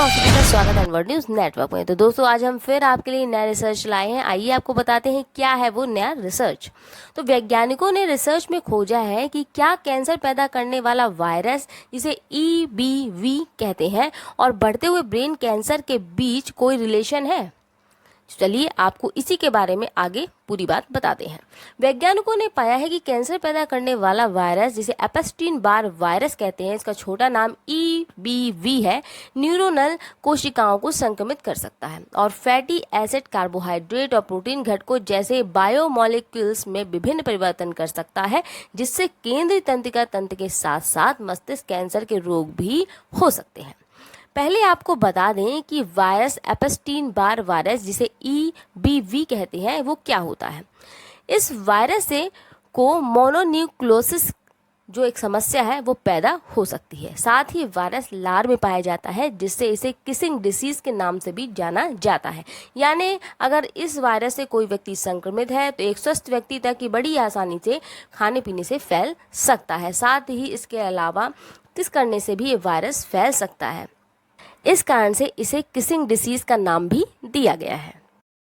दोस्तों, आप सभी का स्वागत है अनवर्ड न्यूज नेटवर्क में। तो दोस्तों, आज हम फिर आपके लिए नया रिसर्च लाए हैं। आइए आपको बताते हैं क्या है वो नया रिसर्च। तो वैज्ञानिकों ने रिसर्च में खोजा है कि क्या कैंसर पैदा करने वाला वायरस, जिसे EBV कहते हैं, और बढ़ते हुए ब्रेन कैंसर के बीच कोई रिलेशन है। चलिए आपको इसी के बारे में आगे पूरी बात बताते हैं। वैज्ञानिकों ने पाया है कि कैंसर पैदा करने वाला वायरस, जिसे एपेस्टीन बार वायरस कहते हैं, इसका छोटा नाम EBV है, न्यूरोनल कोशिकाओं को संक्रमित कर सकता है और फैटी एसिड, कार्बोहाइड्रेट और प्रोटीन घटकों जैसे बायोमोलिक्यूल्स में विभिन्न परिवर्तन कर सकता है, जिससे केंद्रीय तंत्रिका तंत्र के साथ साथ मस्तिष्क कैंसर के रोग भी हो सकते हैं। पहले आपको बता दें कि वायरस एपेस्टीन बार वायरस, जिसे EBV कहते हैं, वो क्या होता है। इस वायरस से को मोनोन्यूक्लियोसिस जो एक समस्या है वो पैदा हो सकती है। साथ ही वायरस लार में पाया जाता है, जिससे इसे किसिंग डिसीज के नाम से भी जाना जाता है। यानी अगर इस वायरस से कोई व्यक्ति संक्रमित है तो एक स्वस्थ व्यक्ति तक की बड़ी आसानी से खाने पीने से फैल सकता है। साथ ही इसके अलावा किस करने से भी ये वायरस फैल सकता है। इस कारण से इसे किसिंग डिसीज का नाम भी दिया गया है।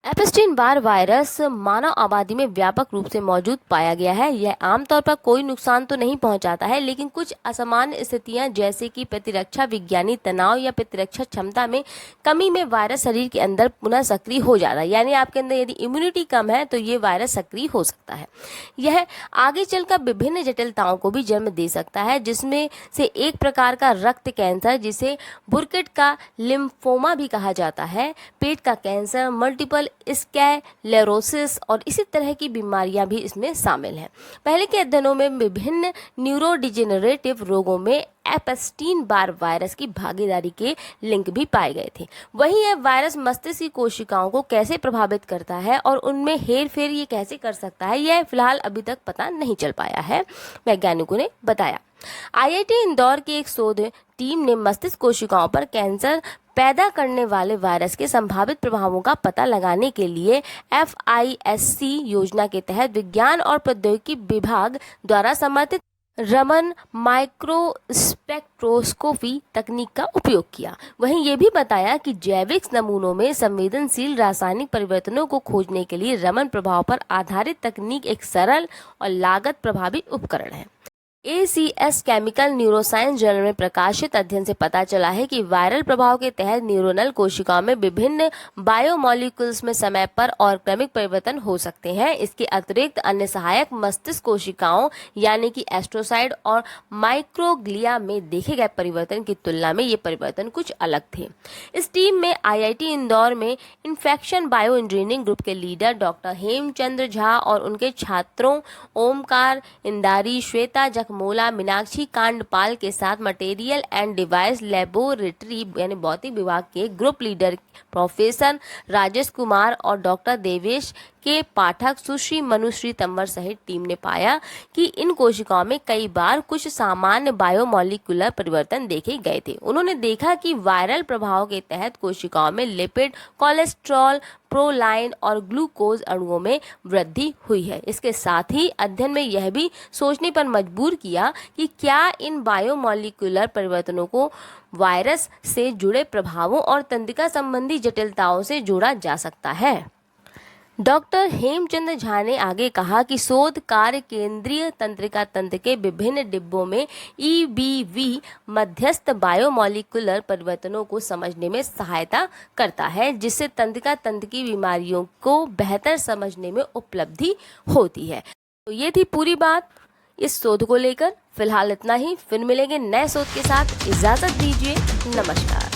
एपेस्टीन बार वायरस मानव आबादी में व्यापक रूप से मौजूद पाया गया है। यह आमतौर पर कोई नुकसान तो नहीं पहुंचाता है, लेकिन कुछ असामान्य स्थितियां जैसे कि प्रतिरक्षा विज्ञानी तनाव या प्रतिरक्षा क्षमता में कमी में वायरस शरीर के अंदर पुनः सक्रिय हो जाता है। यानी आपके अंदर यदि इम्यूनिटी कम है तो ये वायरस सक्रिय हो सकता है। यह आगे चलकर विभिन्न जटिलताओं को भी जन्म दे सकता है, जिसमें से एक प्रकार का रक्त कैंसर, जिसे बुर्किट का लिम्फोमा भी कहा जाता है, पेट का कैंसर, मल्टीपल स्क्लेरोसिस और इसी तरह की बीमारियां भी इसमें शामिल हैं। पहले के अध्ययनों में विभिन्न न्यूरोडिजेनरेटिव रोगों में एपेस्टीन बार वायरस की भागीदारी के लिंक भी पाए गए थे। वहीं यह वायरस मस्तिष्क की कोशिकाओं को कैसे प्रभावित करता है और उनमें हेर फेर ये कैसे कर सकता है, यह फिलहाल अभी तक पता नहीं चल पाया है, वैज्ञानिकों ने बताया। IIT इंदौर की एक शोध टीम ने मस्तिष्क कोशिकाओं पर कैंसर पैदा करने वाले वायरस के संभावित प्रभावों का पता लगाने के लिए FISC योजना के तहत विज्ञान और प्रौद्योगिकी विभाग द्वारा समर्थित रमन माइक्रोस्पेक्ट्रोस्कोपी तकनीक का उपयोग किया। वहीं ये भी बताया कि जैविक नमूनों में संवेदनशील रासायनिक परिवर्तनों को खोजने के लिए रमन प्रभाव पर आधारित तकनीक एक सरल और लागत प्रभावी उपकरण है। ACS केमिकल न्यूरोसाइंस जर्नल में प्रकाशित अध्ययन से पता चला है कि वायरल प्रभाव के तहत न्यूरोनल कोशिकाओं में विभिन्न बायोमोलिक्यूल्स में समय पर और क्रमिक परिवर्तन हो सकते हैं। इसके अतिरिक्त अन्य सहायक मस्तिष्क कोशिकाओं यानी कि एस्ट्रोसाइट और माइक्रोग्लिया में देखे गए परिवर्तन की तुलना में ये परिवर्तन कुछ अलग थे। इस टीम में IIT इंदौर में इन्फेक्शन बायो इंजीनियरिंग ग्रुप के लीडर डॉक्टर हेमचंद्र झा और उनके छात्रों ओमकार इंदारी, श्वेता मोला, मीनाक्षी कांडपाल के साथ मटेरियल एंड डिवाइस लेबोरेटरी यानी भौतिक विभाग के group leader professor Rajesh Kumar और डॉक्टर देवेश के पाठक, सुश्री मनुश्री तंवर सहित टीम ने पाया कि इन कोशिकाओं में कई बार कुछ सामान्य बायोमोलिकुलर परिवर्तन देखे गए थे। उन्होंने देखा कि वायरल प्रभाव के तहत कोशिकाओं में लिपिड, कोलेस्ट्रॉल, प्रोलाइन और ग्लूकोज अणुओं में वृद्धि हुई है। इसके साथ ही अध्ययन में यह भी सोचने पर मजबूर किया कि क्या इन बायोमोलिकुलर परिवर्तनों को वायरस से जुड़े प्रभावों और तंत्रिका संबंधी जटिलताओं से जोड़ा जा सकता है। डॉक्टर हेमचंद्र झा ने आगे कहा कि शोध कार्य केंद्रीय तंत्रिका तंत्र के विभिन्न डिब्बों में EBV मध्यस्थ बायोमोलिकुलर परिवर्तनों को समझने में सहायता करता है, जिससे तंत्रिका तंत्र की बीमारियों को बेहतर समझने में उपलब्धि होती है। तो ये थी पूरी बात इस शोध को लेकर। फिलहाल इतना ही, फिर मिलेंगे नए शोध के साथ। इजाजत दीजिए, नमस्कार।